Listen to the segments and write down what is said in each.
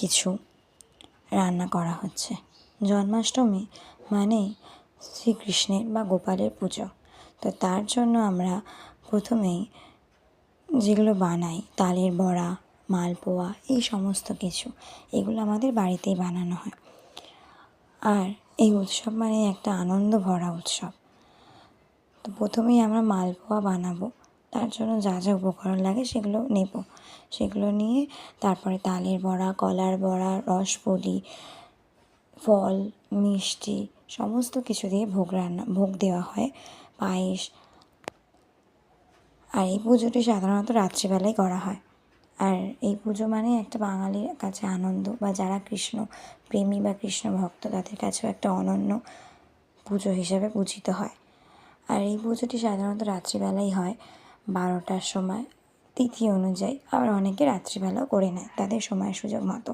কিছু রান্না করা হচ্ছে। জন্মাষ্টমী মানে শ্রীকৃষ্ণের বা গোপালের পুজো। তো তার জন্য আমরা প্রথমেই যেগুলো বানাই, তালের বড়া, মালপোয়া, এই সমস্ত কিছু, এগুলো আমাদের বাড়িতেই বানানো হয়। আর এই উৎসব মানে একটা আনন্দ ভরা উৎসব। তো প্রথমেই আমরা মালপোয়া বানাবো, তার জন্য যা যা উপকরণ লাগে সেগুলো নেব। সেগুলো নিয়ে তারপরে তালের বড়া, কলার বড়া, রসপুলি, ফল, মিষ্টি সমস্ত কিছু দিয়ে ভোগ দেওয়া হয়, পায়েস। আর এই পুজোটি সাধারণত রাত্রিবেলায় করা হয়। আর এই পুজো মানে একটা বাঙালির কাছে আনন্দ, বা যারা কৃষ্ণ প্রেমী বা কৃষ্ণ ভক্ত তাদের কাছেও একটা অনন্য পুজো হিসেবে পূজিত হয়। আর এই পুজোটি সাধারণত রাত্রিবেলাই হয়, 12টার সময় তিথি অনুযায়ী। আবার অনেকে রাত্রিবেলাও করে নেয় তাদের সময় সুযোগ মতো।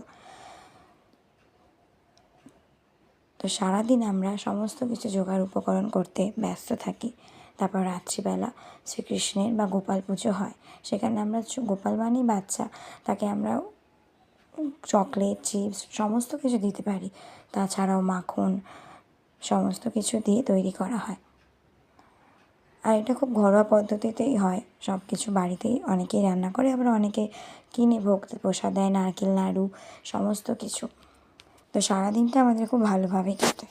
তো সারাদিন আমরা সমস্ত কিছু জোগাড় উপকরণ করতে ব্যস্ত থাকি। তারপর রাত্রিবেলা শ্রীকৃষ্ণের বা গোপাল পুজো হয়। সেখানে আমরা গোপাল মানেই বাচ্চা, তাকে আমরা চকলেট, চিপস সমস্ত কিছু দিতে পারি। তাছাড়াও মাখন সমস্ত কিছু দিয়ে তৈরি করা হয়। আর এটা খুব ঘরোয়া পদ্ধতিতেই হয়, সব কিছু বাড়িতেই অনেকেই রান্না করে, আবার অনেকে কিনে ভোগ প্রসাদ দেয়, নারকেল নাড়ু সমস্ত কিছু। তো সারাদিনটা আমাদের খুব ভালোভাবেই কাটে।